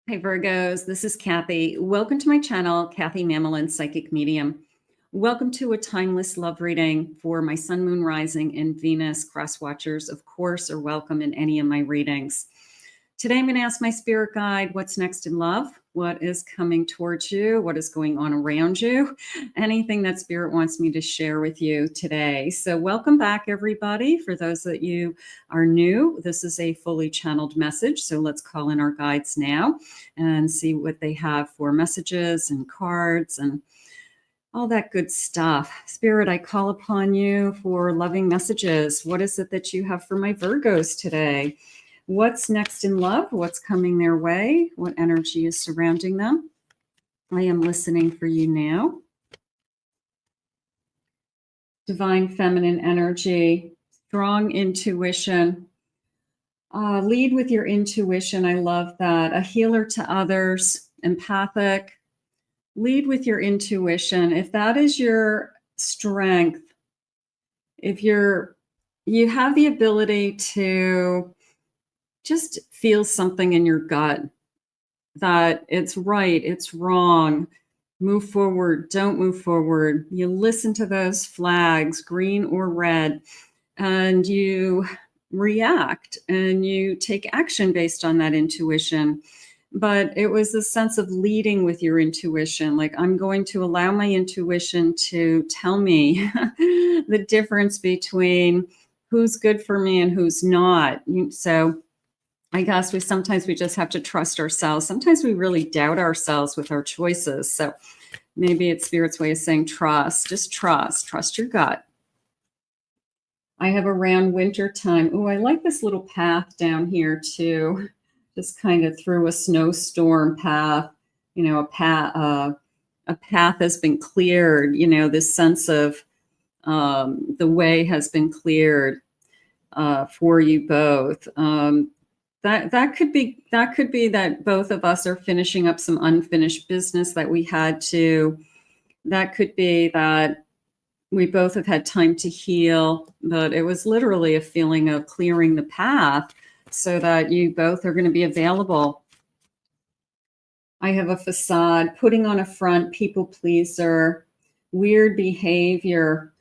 Hi Virgos, this is Kathy. Welcome to my channel, Kathy Mamolen, Psychic Medium. Welcome to a timeless love reading for my Sun, Moon, Rising, and Venus cross watchers. Of course, are welcome in any of my readings. Today, I'm going to ask my spirit guide, what's next in love? What is coming towards you? What is going on around you? Anything that spirit wants me to share with you today. So welcome back, everybody. For those that you are new, this is a fully channeled message. So let's call in our guides now and see what they have for messages and cards and all that good stuff. Spirit, I call upon you for loving messages. What is it that you have for my Virgos today? What's next in love? What's coming their way? What energy is surrounding them? I am listening for you now. Divine feminine energy, strong intuition. Lead with your intuition. I love that. A healer to others, empathic. Lead with your intuition. If that is your strength, if you have the ability to just feel something in your gut that it's right, it's wrong, move forward, don't move forward. You listen to those flags, green or red, and you react and you take action based on that intuition. But it was a sense of leading with your intuition. Like, I'm going to allow my intuition to tell me the difference between who's good for me and who's not. So I guess sometimes we just have to trust ourselves. Sometimes we really doubt ourselves with our choices. So maybe it's Spirit's way of saying trust. Just trust your gut. I have around winter time. Oh, I like this little path down here too. Just kind of through a snowstorm path. You know, a path has been cleared. You know, this sense of the way has been cleared for you both. That could be that both of us are finishing up some unfinished business that we had to. That could be that we both have had time to heal, but it was literally a feeling of clearing the path so that you both are going to be available. I have a facade, putting on a front, people pleaser, weird behavior.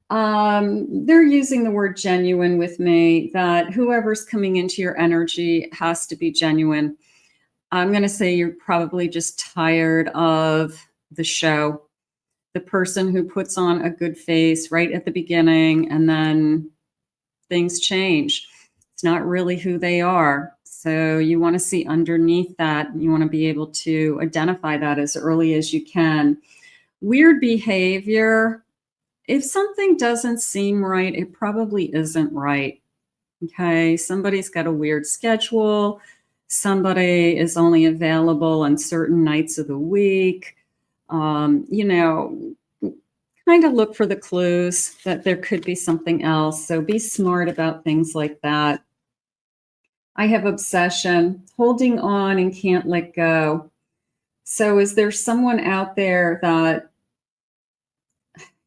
They're using the word genuine with me, that whoever's coming into your energy has to be genuine. I'm going to say you're probably just tired of the show, the person who puts on a good face right at the beginning and then things change. It's not really who they are. So you want to see underneath that. You want to be able to identify that as early as you can. Weird behavior. If something doesn't seem right, it probably isn't right. Okay, somebody's got a weird schedule. Somebody is only available on certain nights of the week. You know, kind of look for the clues that there could be something else. So be smart about things like that. I have obsession, holding on and can't let go. So is there someone out there that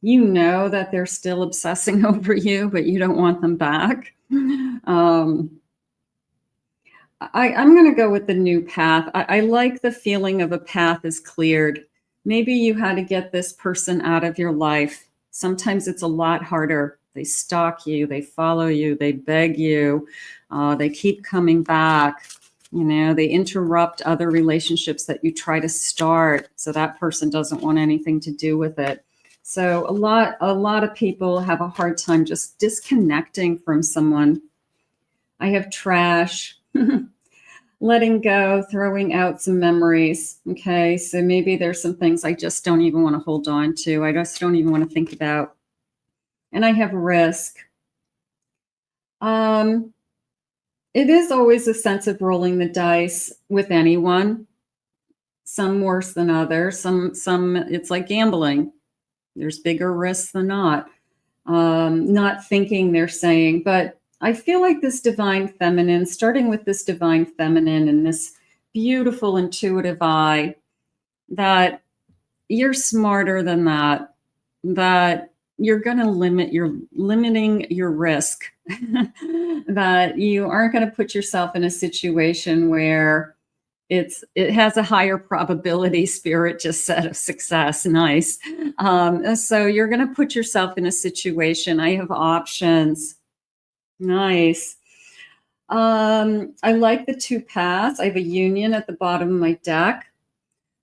you know that they're still obsessing over you, but you don't want them back? I'm going to go with the new path. I like the feeling of a path is cleared. Maybe you had to get this person out of your life. Sometimes it's a lot harder. They stalk you, they follow you, they beg you, they keep coming back. You know, they interrupt other relationships that you try to start, so that person doesn't want anything to do with it. So a lot of people have a hard time just disconnecting from someone. I have trash, letting go, throwing out some memories. Okay, so maybe there's some things I just don't even want to hold on to. I just don't even want to think about. And I have risk. It is always a sense of rolling the dice with anyone. Some worse than others. Some it's like gambling. There's bigger risks than not. Not thinking, they're saying. But I feel like this divine feminine, starting with this divine feminine and this beautiful intuitive eye, that you're smarter than that, that you're going to limiting your risk, that you aren't going to put yourself in a situation where it has a higher probability, spirit just said, of success. Nice. So you're going to put yourself in a situation. I have options. Nice. I like the two paths. I have a union at the bottom of my deck.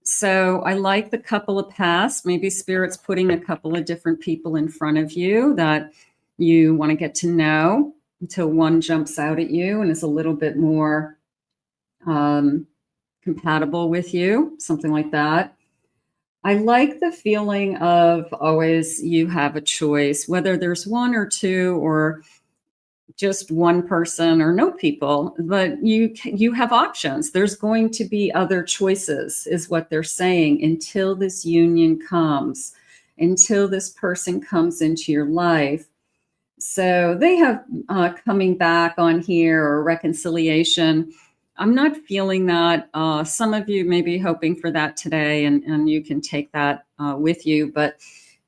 So I like the couple of paths. Maybe spirit's putting a couple of different people in front of you that you want to get to know until one jumps out at you and is a little bit more compatible with you, something like that. I like the feeling of always you have a choice, whether there's one or two or just one person or no people, but you have options. There's going to be other choices, is what they're saying, until this union comes, until this person comes into your life. So they have coming back on here or reconciliation. I'm not feeling that. Some of you may be hoping for that today, and you can take that with you. But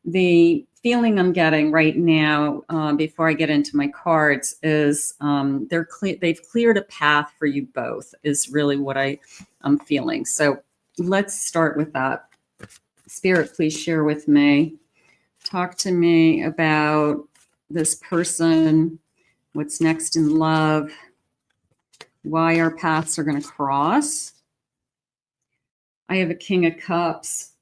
the feeling I'm getting right now, before I get into my cards, is they've cleared a path for you both, is really what I'm feeling. So let's start with that. Spirit, please share with me. Talk to me about this person, what's next in love, why our paths are going to cross. I have a King of Cups.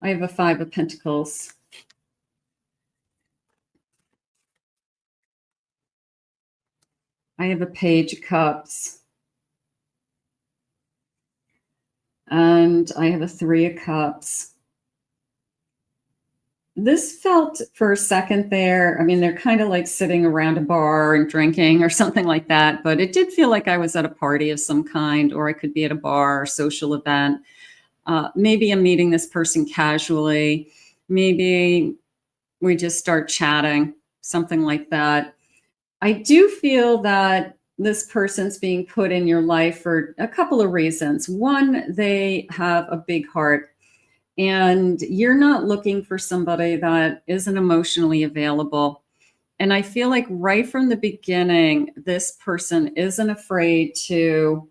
I have a Five of Pentacles. I have a Page of Cups. And I have a Three of Cups. This felt for a second there, I mean, they're kind of like sitting around a bar and drinking or something like that, but it did feel like I was at a party of some kind, or I could be at a bar or social event. Maybe I'm meeting this person casually. Maybe we just start chatting, something like that. I do feel that this person's being put in your life for a couple of reasons. One, they have a big heart. And you're not looking for somebody that isn't emotionally available. And I feel like right from the beginning, this person isn't afraid to.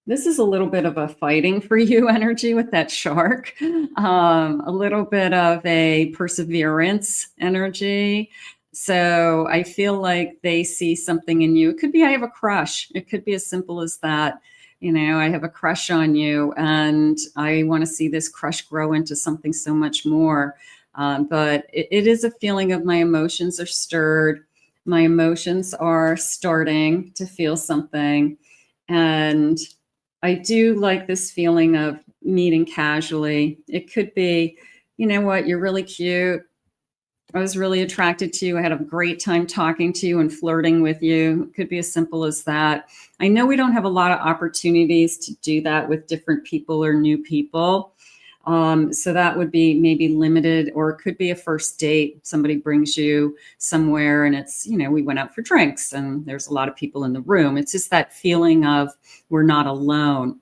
This is a little bit of a fighting for you energy with that shark, a little bit of a perseverance energy. So I feel like they see something in you. It could be I have a crush. It could be as simple as that. You know, I have a crush on you and I want to see this crush grow into something so much more. But it is a feeling of my emotions are stirred. My emotions are starting to feel something. And I do like this feeling of meeting casually. It could be, you know what, you're really cute. I was really attracted to you. I had a great time talking to you and flirting with you. It could be as simple as that. I know we don't have a lot of opportunities to do that with different people or new people. So that would be maybe limited, or it could be a first date. Somebody brings you somewhere and it's, you know, we went out for drinks and there's a lot of people in the room. It's just that feeling of we're not alone.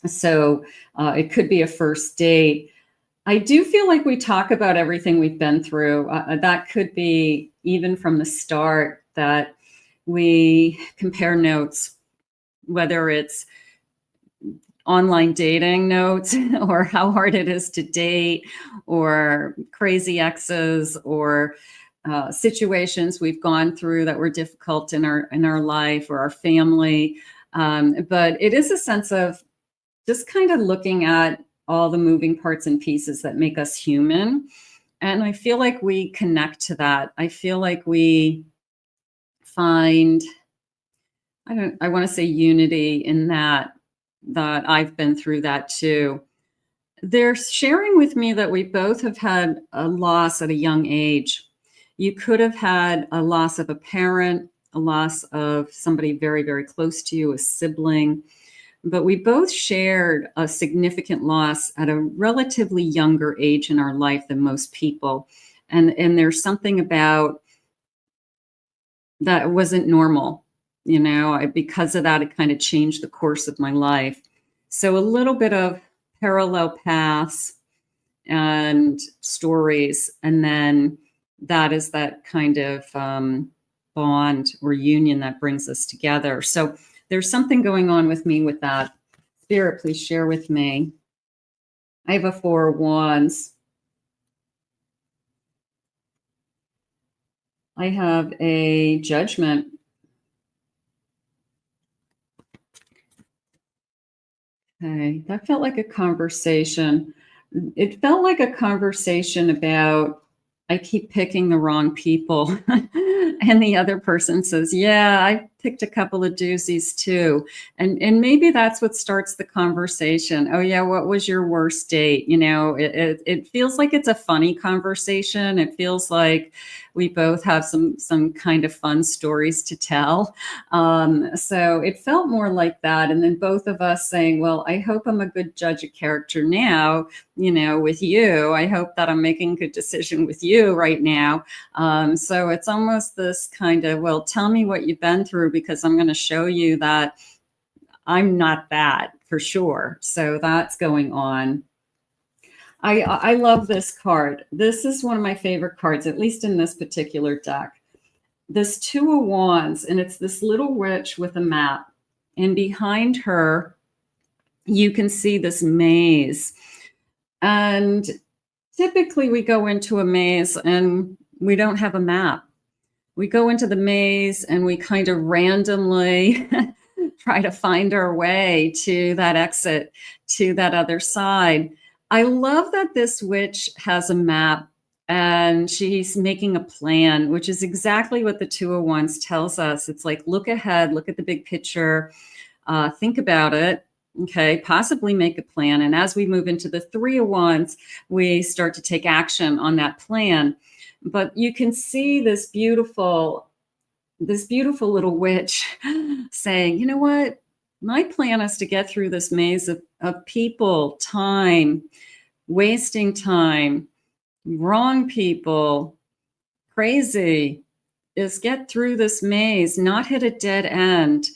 So it could be a first date. I do feel like we talk about everything we've been through. That could be even from the start, that we compare notes, whether it's online dating notes or how hard it is to date, or crazy exes, or situations we've gone through that were difficult in our life or our family. But it is a sense of just kind of looking at all the moving parts and pieces that make us human. And I feel like we connect to that. I feel like we find, I want to say unity in that I've been through that too. They're sharing with me that we both have had a loss at a young age. You could have had a loss of a parent, a loss of somebody very, very close to you, a sibling. But we both shared a significant loss at a relatively younger age in our life than most people. And there's something about that wasn't normal, you know, because of that, it kind of changed the course of my life. So a little bit of parallel paths and stories. And then that is that kind of bond or union that brings us together. So there's something going on with me with that. Spirit, please share with me. I have a Four of Wands. I have a Judgment. Okay, that felt like a conversation. It felt like a conversation about, I keep picking the wrong people. And the other person says, yeah, I picked a couple of doozies too. And maybe that's what starts the conversation. Oh yeah, what was your worst date? You know, it feels like it's a funny conversation. It feels like we both have some kind of fun stories to tell. So it felt more like that. And then both of us saying, well, I hope I'm a good judge of character now, you know, with you. I hope that I'm making a good decision with you right now. So it's almost this kind of, well, tell me what you've been through, because I'm going to show you that I'm not that for sure. So that's going on. I love this card. This is one of my favorite cards, at least in this particular deck. This Two of Wands, and it's this little witch with a map. And behind her, you can see this maze. And typically we go into a maze and we don't have a map. We go into the maze and we kind of randomly try to find our way to that exit, to that other side. I love that this witch has a map and she's making a plan, which is exactly what the Two of Wands tells us. It's like, look ahead, look at the big picture, think about it. Okay, possibly make a plan. And as we move into the Three of Wands, we start to take action on that plan. But you can see this beautiful little witch saying, you know what? My plan is to get through this maze of people, time, wasting time, wrong people, crazy, is get through this maze, not hit a dead end,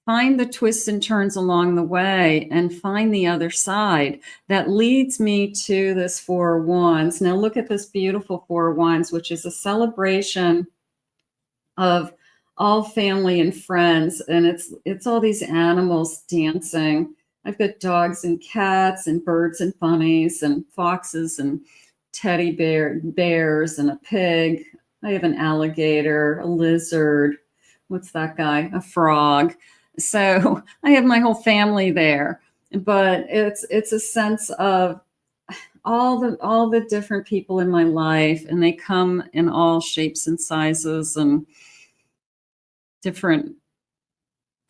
find the twists and turns along the way, and find the other side. That leads me to this Four of Wands. Now look at this beautiful Four of Wands, which is a celebration of all family and friends. And it's all these animals dancing. I've got dogs and cats and birds and bunnies and foxes and teddy bears and a pig. I have an alligator, a lizard. What's that guy? A frog. So I have my whole family there, but it's a sense of all the different people in my life, and they come in all shapes and sizes and different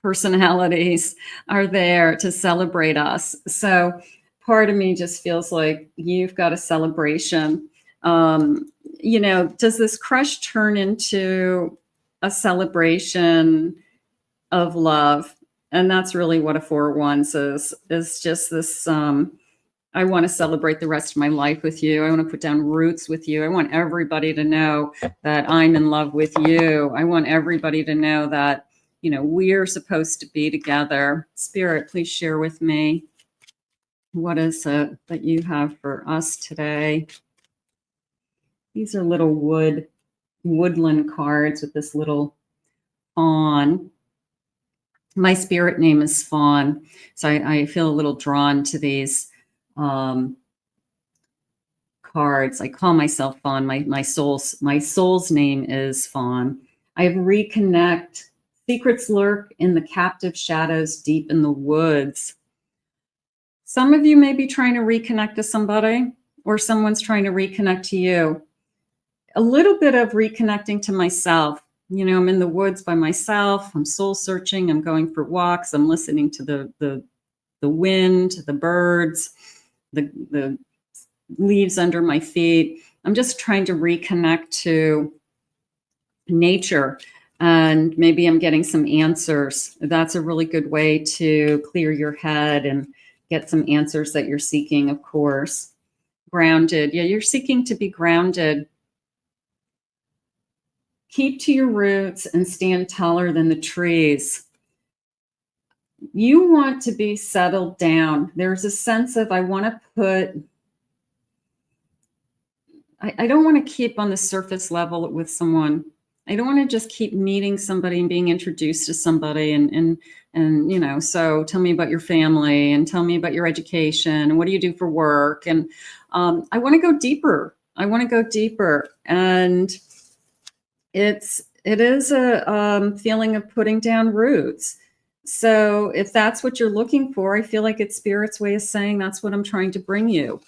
personalities are there to celebrate us. So part of me just feels like you've got a celebration. You know, does this crush turn into a celebration of love? And that's really what a Four of Wands is just this, I want to celebrate the rest of my life with you. I want to put down roots with you. I want everybody to know that I'm in love with you. I want everybody to know that, you know, we're supposed to be together. Spirit, please share with me. What is it that you have for us today? These are little woodland cards with this little fawn. My spirit name is Fawn, so I feel a little drawn to these cards. I call myself Fawn. My soul's name is Fawn. I have reconnect. Secrets lurk in the captive shadows deep in the woods. Some of you may be trying to reconnect to somebody, or someone's trying to reconnect to you. A little bit of reconnecting to myself. You know, I'm in the woods by myself. I'm soul searching. I'm going for walks. I'm listening to the wind, the birds, the leaves under my feet. I'm just trying to reconnect to nature. And maybe I'm getting some answers. That's a really good way to clear your head and get some answers that you're seeking, of course. Grounded. Yeah, you're seeking to be grounded. Keep to your roots and stand taller than the trees. You want to be settled down. There's a sense of, I want to put, I don't want to keep on the surface level with someone. I don't want to just keep meeting somebody and being introduced to somebody and you know, so tell me about your family and tell me about your education and what do you do for work? And I want to go deeper. I want to go deeper. And it is a feeling of putting down roots. So if that's what you're looking for, I feel like it's Spirit's way of saying that's what I'm trying to bring you.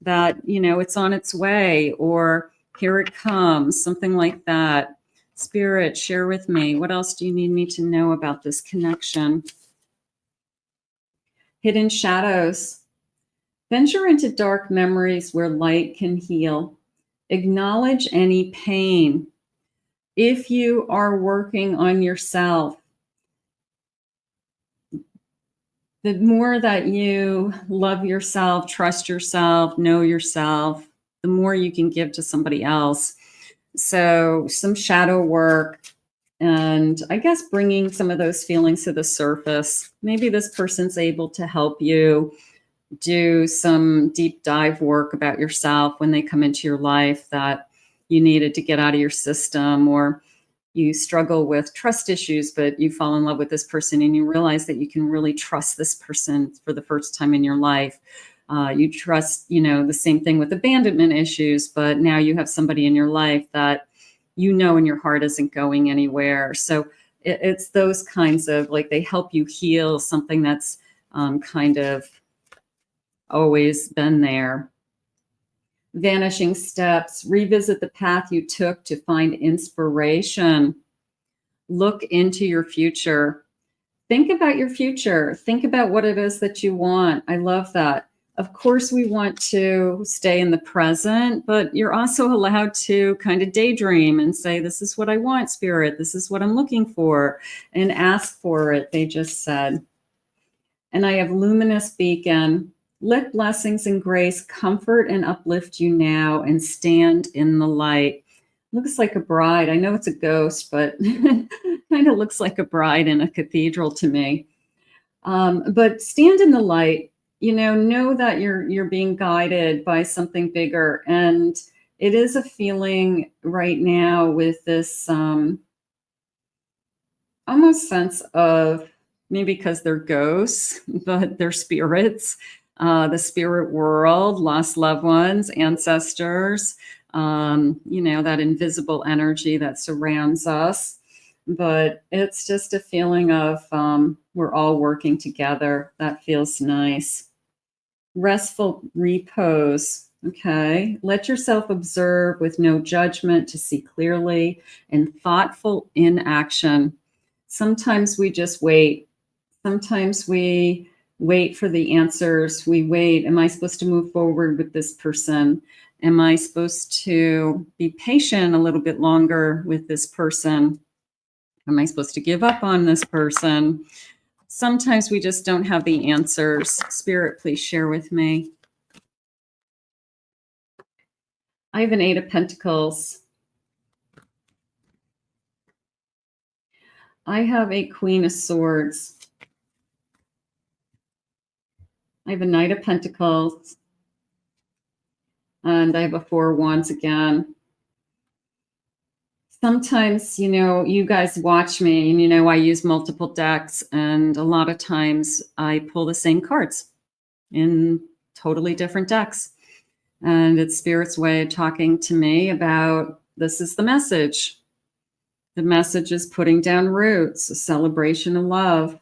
That, you know, it's on its way, or here it comes, something like that. Spirit, share with me. What else do you need me to know about this connection? Hidden shadows. Venture into dark memories where light can heal. Acknowledge any pain. If you are working on yourself, the more that you love yourself, trust yourself, know yourself, the more you can give to somebody else. So some shadow work, and I guess bringing some of those feelings to the surface. Maybe this person's able to help you do some deep dive work about yourself when they come into your life that you needed to get out of your system, or you struggle with trust issues, but you fall in love with this person and you realize that you can really trust this person for the first time in your life. You trust, you know, the same thing with abandonment issues, but now you have somebody in your life that you know in your heart isn't going anywhere. So it's those kinds of, like, they help you heal something that's kind of always been there. Vanishing steps. Revisit the path you took to find inspiration. Look into your future. Think about your future. Think about what it is that you want. I love that. Of course, we want to stay in the present, but you're also allowed to kind of daydream and say, this is what I want, Spirit. This is what I'm looking for, and ask for it, they just said. And I have luminous beacon. Let blessings and grace comfort and uplift you now, and stand in the light. Looks like a bride. I know it's a ghost, but kind of looks like a bride in a cathedral to me. But stand in the light. You know that you're being guided by something bigger, and it is a feeling right now with this almost sense of, maybe because they're ghosts, but they're spirits, the spirit world, lost loved ones, ancestors, you know, that invisible energy that surrounds us. But it's just a feeling of we're all working together. That feels nice. Restful repose. Okay. Let yourself observe with no judgment to see clearly, and thoughtful inaction. Sometimes we just wait. Sometimes we wait for the answers. We wait. Am I supposed to move forward with this person? Am I supposed to be patient a little bit longer with this person? Am I supposed to give up on this person? Sometimes we just don't have the answers. Spirit, please share with me. I have an 8 of Pentacles. I have a Queen of Swords. I have a Knight of Pentacles. And I have a 4 of Wands again. Sometimes, you know, you guys watch me and you know I use multiple decks, and a lot of times I pull the same cards in totally different decks. And it's Spirit's way of talking to me about, this is the message. The message is putting down roots, a celebration of love.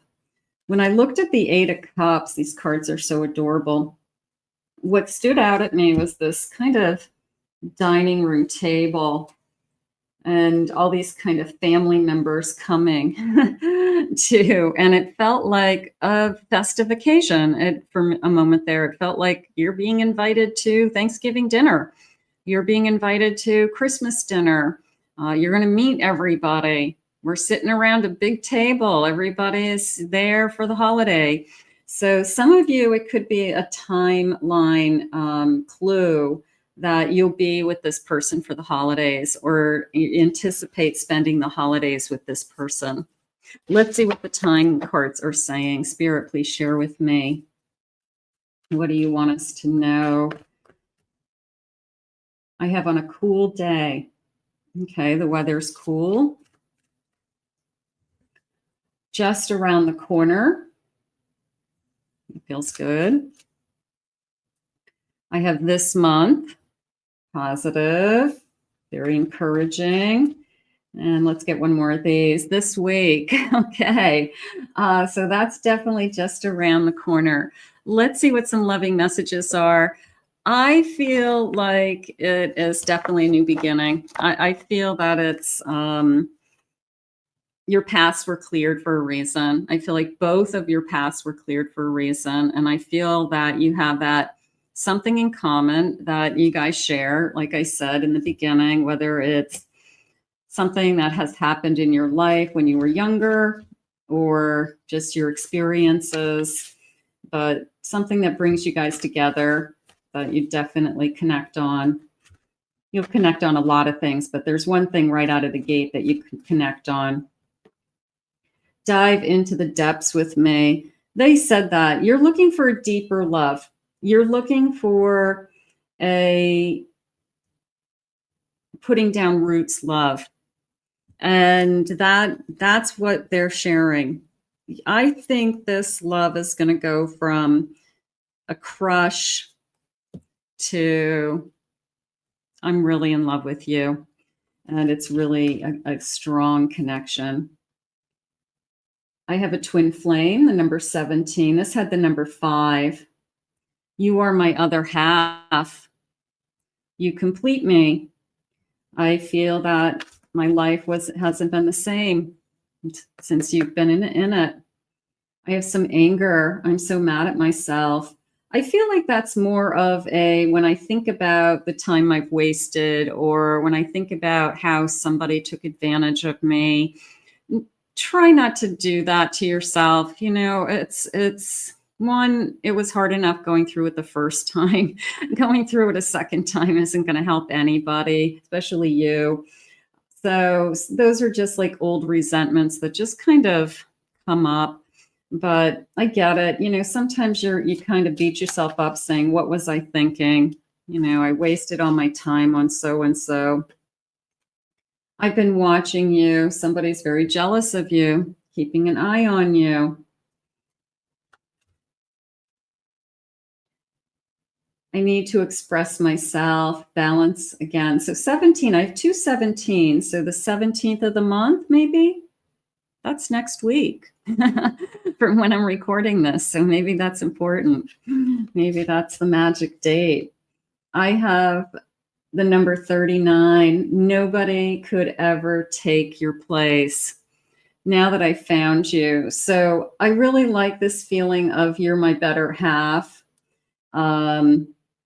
When I looked at the 8 of Cups, these cards are so adorable. What stood out at me was this kind of dining room table and all these kind of family members coming to, and it felt like a festive occasion. For a moment there, it felt like you're being invited to Thanksgiving dinner. You're being invited to Christmas dinner. You're going to meet everybody. We're sitting around a big table. Everybody is there for the holiday. So some of you, it could be a timeline clue that you'll be with this person for the holidays, or you anticipate spending the holidays with this person. Let's see what the time cards are saying. Spirit, please share with me. What do you want us to know? I have on a cool day. Okay, the weather's cool. Just around the corner. It feels good. I have this month, positive, very encouraging. And let's get one more of these this week. Okay, so that's definitely just around the corner. Let's see what some loving messages are. I feel like it is definitely a new beginning. I feel that it's your paths were cleared for a reason. I feel like both of your paths were cleared for a reason. And I feel that you have that something in common that you guys share, like I said in the beginning, whether it's something that has happened in your life when you were younger or just your experiences, but something that brings you guys together that you definitely connect on. You'll connect on a lot of things, but there's one thing right out of the gate that you can connect on. Dive into the depths with me. They said that you're looking for a deeper love. You're looking for a putting down roots love. And that's what they're sharing. I think this love is going to go from a crush to I'm really in love with you. And it's really a strong connection. I have a twin flame, the number 17. This had the number 5. You are my other half. You complete me. I feel that my life hasn't been the same since you've been in it. I have some anger. I'm so mad at myself. I feel like that's more of when I think about the time I've wasted, or when I think about how somebody took advantage of me, try not to do that to yourself. You know, it's one, it was hard enough going through it the first time. Going through it a second time isn't going to help anybody, especially you. So those are just like old resentments that just kind of come up. But I get it. You know, sometimes you kind of beat yourself up saying, what was I thinking? You know, I wasted all my time on so-and-so. I've been watching you. Somebody's very jealous of you, keeping an eye on you. I need to express myself, balance again. So 17, I have 2 17. So the 17th of the month, maybe? That's next week from when I'm recording this. So maybe that's important. Maybe that's the magic date. I have the number 39. Nobody could ever take your place now that I found you. So I really like this feeling of you're my better half.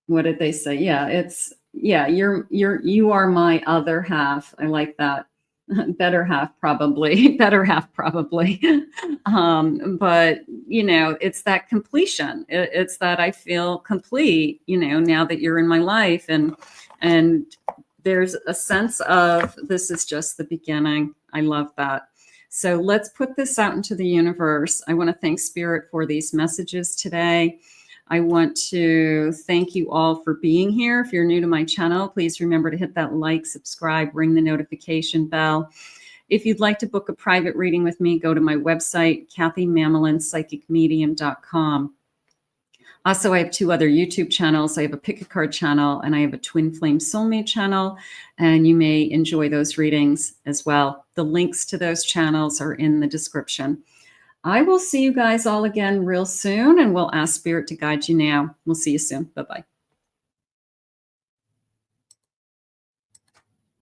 What did they say? Yeah, you are my other half. I like that. Better half probably. But you know, it's that completion. It's that I feel complete, you know, now that you're in my life, and there's a sense of this is just the beginning. I love that. So let's put this out into the universe. I want to thank Spirit for these messages today. I want to thank you all for being here. If you're new to my channel, please remember to hit that like, subscribe, ring the notification bell. If you'd like to book a private reading with me, go to my website, KathyMamolenPsychicMedium.com. Also, I have 2 other YouTube channels. I have a Pick a Card channel, and I have a Twin Flame Soulmate channel, and you may enjoy those readings as well. The links to those channels are in the description. I will see you guys all again real soon, and we'll ask Spirit to guide you now. We'll see you soon. Bye-bye.